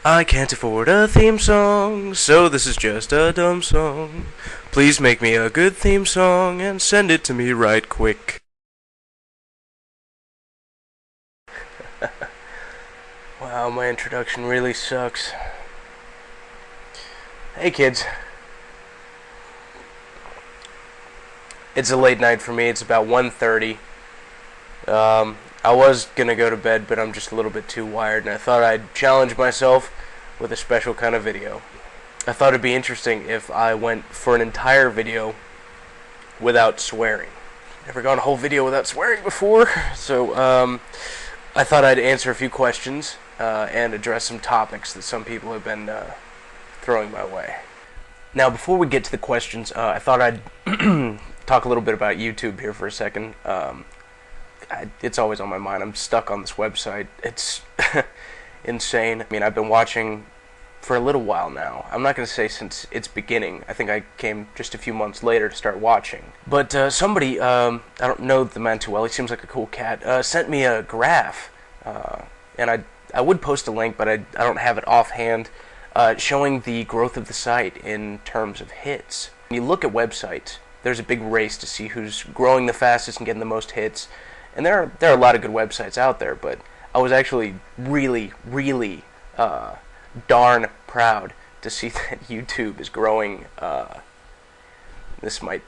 I can't afford a theme song, so this is just a dumb song. Please make me a good theme song and send it to me right quick. Wow, my introduction really sucks. Hey kids. It's a late night for me. It's about 1:30. I was gonna go to bed, but I'm just a little bit too wired, and I thought I'd challenge myself with a special kind of video. I thought it'd be interesting if I went for an entire video without swearing. Never gone a whole video without swearing before, so I thought I'd answer a few questions and address some topics that some people have been throwing my way. Now, before we get to the questions, I thought I'd talk a little bit about YouTube here for a second. It's always on my mind. I'm stuck on this website. It's insane. I mean, I've been watching for a little while now. I'm not going to say since its beginning. I think I came just a few months later to start watching. But somebody, I don't know the man too well, he seems like a cool cat, sent me a graph. And I would post a link, but I don't have it offhand, showing the growth of the site in terms of hits. When you look at websites, there's a big race to see who's growing the fastest and getting the most hits. And there are a lot of good websites out there, but I was actually really darn proud to see that YouTube is growing. This might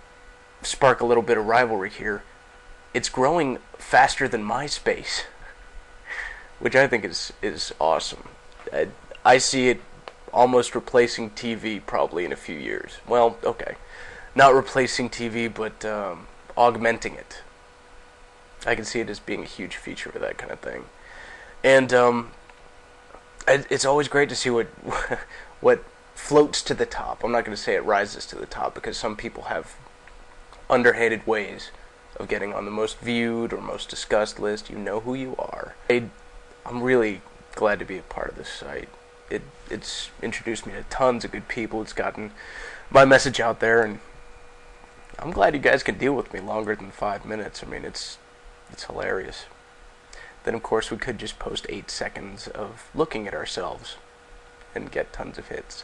spark a little bit of rivalry here. It's growing faster than MySpace, which I think is awesome. I see it almost replacing TV probably in a few years. Well, okay. Not replacing TV, but augmenting it. I can see it as being a huge feature of that kind of thing. And it's always great to see what floats to the top. I'm not going to say it rises to the top, because some people have underhanded ways of getting on the most viewed or most discussed list. You know who you are. I'm really glad to be a part of this site. It's introduced me to tons of good people. It's gotten my message out there, and I'm glad you guys can deal with me longer than 5 minutes. I mean, it's hilarious. Then, of course, we could just post 8 seconds of looking at ourselves and get tons of hits.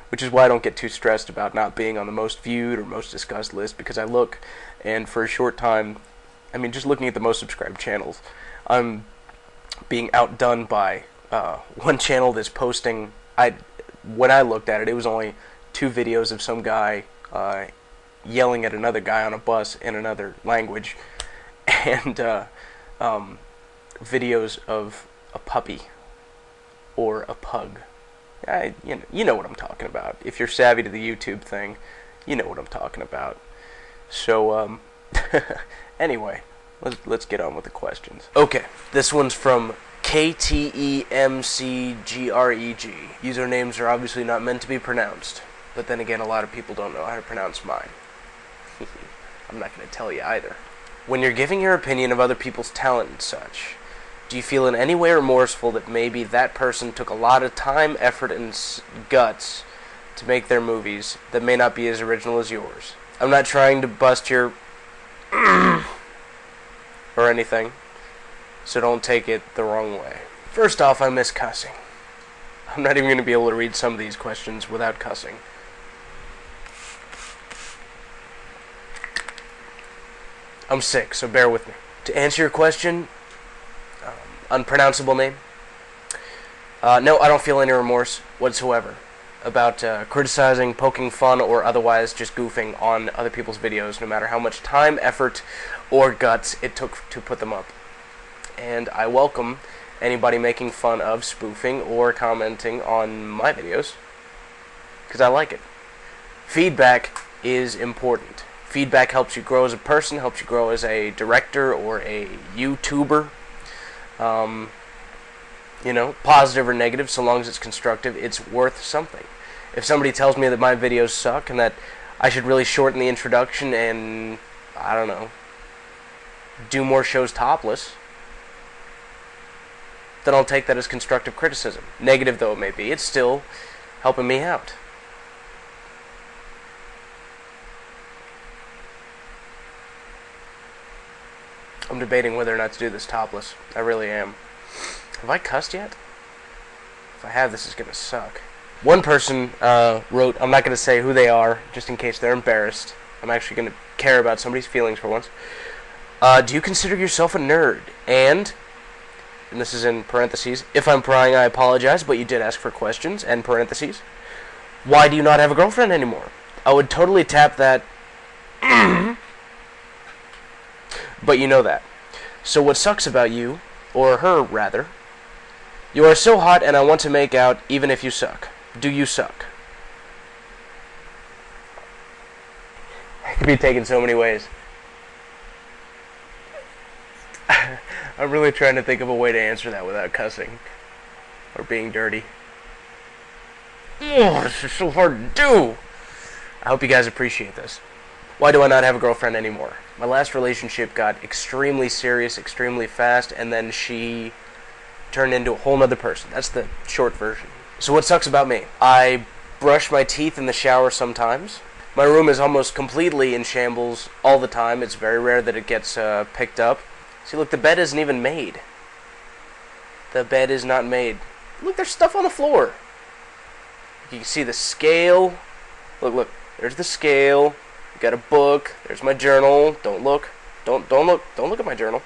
Which is why I don't get too stressed about not being on the most viewed or most discussed list, because I look, and for a short time, I mean, just looking at the most subscribed channels, I'm being outdone by one channel that's posting. When I looked at it, it was only 2 videos of some guy yelling at another guy on a bus in another language, and videos of a puppy or a pug. You know what I'm talking about. If you're savvy to the YouTube thing, you know what I'm talking about. So anyway, let's get on with the questions. Okay, this one's from KTEMCGREG. Usernames are obviously not meant to be pronounced, but then again, a lot of people don't know how to pronounce mine. I'm not going to tell you either. When you're giving your opinion of other people's talent and such, do you feel in any way remorseful that maybe that person took a lot of time, effort, and guts to make their movies that may not be as original as yours? I'm not trying to bust your or anything, so don't take it the wrong way. First off, I miss cussing. I'm not even going to be able to read some of these questions without cussing. I'm sick, so bear with me. To answer your question, unpronounceable name, no, I don't feel any remorse whatsoever about criticizing, poking fun, or otherwise just goofing on other people's videos, no matter how much time, effort, or guts it took to put them up. And I welcome anybody making fun of, spoofing, or commenting on my videos, because I like it. Feedback is important. Feedback helps you grow as a person, helps you grow as a director or a YouTuber. You know, positive or negative, so long as it's constructive, it's worth something. If somebody tells me that my videos suck and that I should really shorten the introduction and, I don't know, do more shows topless, then I'll take that as constructive criticism. Negative though it may be, it's still helping me out. I'm debating whether or not to do this topless. I really am. Have I cussed yet? If I have, this is gonna suck. One person wrote, I'm not gonna say who they are, just in case they're embarrassed. I'm actually gonna care about somebody's feelings for once. Do you consider yourself a nerd? And this is in parentheses, if I'm prying, I apologize, but you did ask for questions, and parentheses. Why do you not have a girlfriend anymore? I would totally tap that. But you know that. So what sucks about you, or her rather, you are so hot and I want to make out even if you suck. Do you suck? It could be taken so many ways. I'm really trying to think of a way to answer that without cussing or being dirty. Oh, this is so hard to do. I hope you guys appreciate this. Why do I not have a girlfriend anymore? My last relationship got extremely serious, extremely fast, and then she turned into a whole nother person. That's the short version. So what sucks about me? I brush my teeth in the shower sometimes. My room is almost completely in shambles all the time. It's very rare that it gets picked up. See, look, the bed isn't even made. The bed is not made. Look, there's stuff on the floor. You can see the scale. Look, there's the scale. Got a book. There's my journal. Don't look. Don't look at my journal.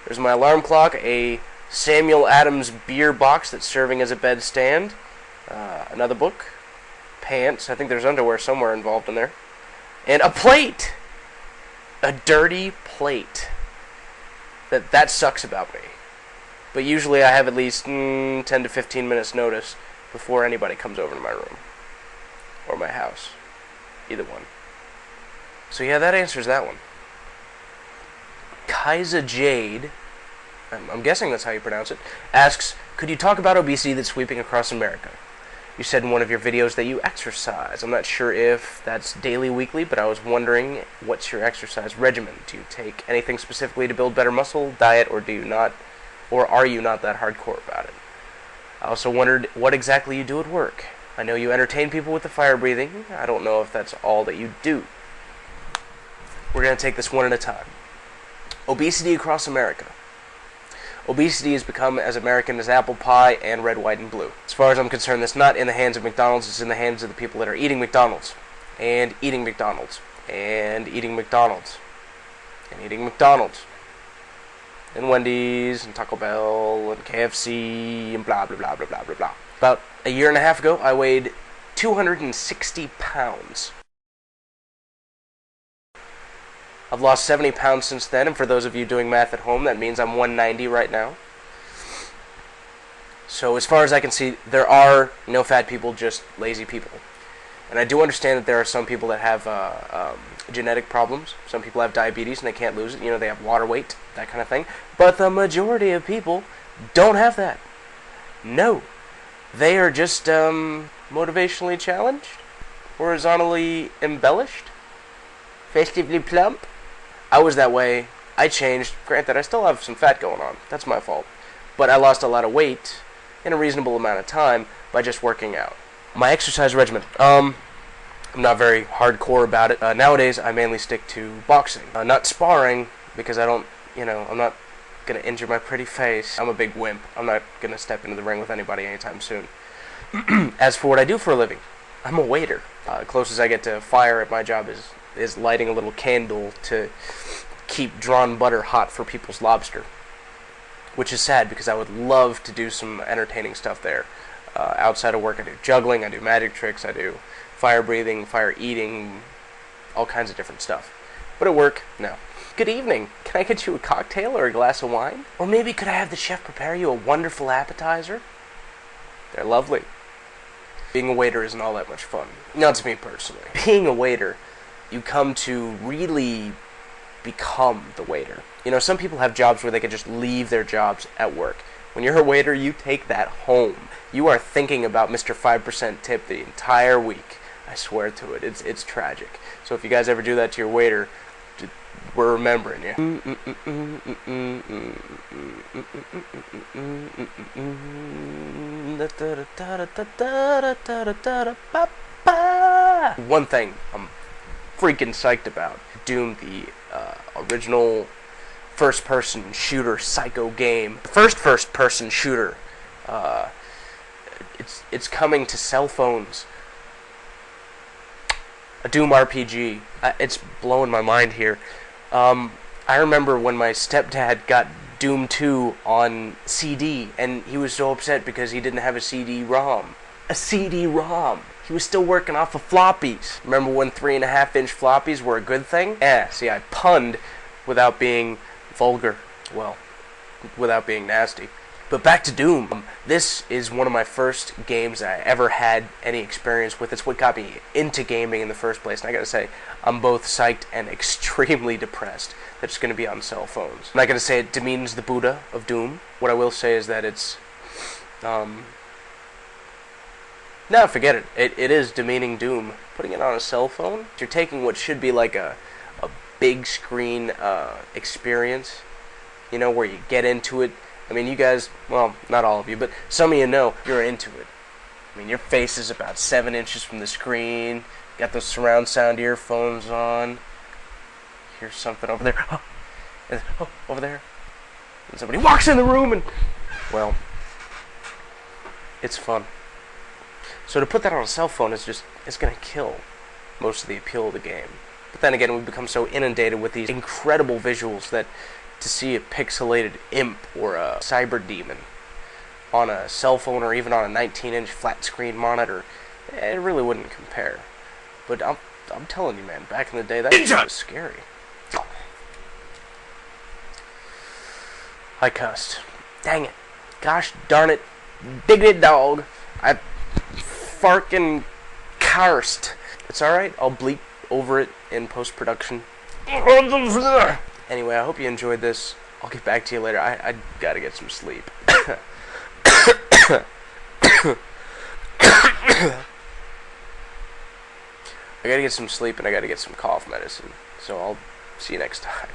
There's my alarm clock. A Samuel Adams beer box that's serving as a bed stand. Another book. Pants. I think there's underwear somewhere involved in there. And a plate. A dirty plate. That sucks about me. But usually I have at least 10 to 15 minutes notice before anybody comes over to my room or my house. Either one. So yeah, that answers that one. Kaiza Jade, I'm guessing that's how you pronounce it, asks, could you talk about obesity that's sweeping across America? You said in one of your videos that you exercise. I'm not sure if that's daily, weekly, but I was wondering, what's your exercise regimen? Do you take anything specifically to build better muscle, diet, or do you not, or are you not that hardcore about it? I also wondered what exactly you do at work. I know you entertain people with the fire breathing. I don't know if that's all that you do. We're going to take this one at a time. Obesity across America. Obesity has become as American as apple pie and red, white, and blue. As far as I'm concerned, it's not in the hands of McDonald's, it's in the hands of the people that are eating McDonald's. And eating McDonald's. And eating McDonald's. And eating McDonald's. And Wendy's, and Taco Bell, and KFC, and blah, blah, blah, blah, blah, blah, blah. About a year and a half ago, I weighed 260 pounds. I've lost 70 pounds since then, and for those of you doing math at home, that means I'm 190 right now. So as far as I can see, there are no fat people, just lazy people. And I do understand that there are some people that have genetic problems. Some people have diabetes and they can't lose it. You know, they have water weight, that kind of thing. But the majority of people don't have that. No. They are just motivationally challenged, horizontally embellished, festively plump. I was that way. I changed. Granted, I still have some fat going on. That's my fault. But I lost a lot of weight in a reasonable amount of time by just working out. My exercise regimen. I'm not very hardcore about it. Nowadays, I mainly stick to boxing. Not sparring, because I don't, I'm not going to injure my pretty face. I'm a big wimp. I'm not going to step into the ring with anybody anytime soon. As for what I do for a living, I'm a waiter. Closest I get to fire at my job is lighting a little candle to keep drawn butter hot for people's lobster. Which is sad, because I would love to do some entertaining stuff there. Outside of work, I do juggling, I do magic tricks, I do fire breathing, fire eating, all kinds of different stuff. But at work, no. Good evening. Can I get you a cocktail or a glass of wine? Or maybe could I have the chef prepare you a wonderful appetizer? They're lovely. Being a waiter isn't all that much fun. Not to me personally. Being a waiter, you come to really become the waiter. Some people have jobs where they can just leave their jobs at work. When you're a waiter, you take that home. You are thinking about Mr. 5% tip the entire week. I swear to it. It's tragic. So if you guys ever do that to your waiter, we're remembering you. One thing I'm freaking psyched about. Doom, the original first-person shooter psycho game. The first person shooter It's coming to cell phones. A Doom RPG. It's blowing my mind here. I remember when my stepdad got Doom 2 on CD, and he was so upset because he didn't have a CD-ROM. A CD-ROM! He was still working off of floppies. Remember when 3.5-inch floppies were a good thing? Yeah, see, I punned without being vulgar. Well, without being nasty. But back to Doom. This is one of my first games I ever had any experience with. It's what got me into gaming in the first place. And I gotta say, I'm both psyched and extremely depressed that it's gonna be on cell phones. I'm not gonna say it demeans the Buddha of Doom. What I will say is that it's, no, forget it. It is demeaning Doom. Putting it on a cell phone, you're taking what should be like a big screen experience, you know, where you get into it. I mean, you guys, well, not all of you, but some of you know you're into it. I mean, your face is about 7 inches from the screen. Got those surround sound earphones on. Here's something over there. Oh, over there. And somebody walks in the room and, well, it's fun. So to put that on a cell phone is just, it's going to kill most of the appeal of the game. But then again, we've become so inundated with these incredible visuals that to see a pixelated imp or a cyber demon on a cell phone or even on a 19-inch flat screen monitor, it really wouldn't compare. But I'm telling you, man, back in the day, that was scary. I cussed. Dang it. Gosh darn it. Diggity dog. I farkin' cursed. It's alright, I'll bleep over it in post-production. Anyway, I hope you enjoyed this. I'll get back to you later. I gotta get some sleep. I gotta get some sleep and I gotta get some cough medicine. So I'll see you next time.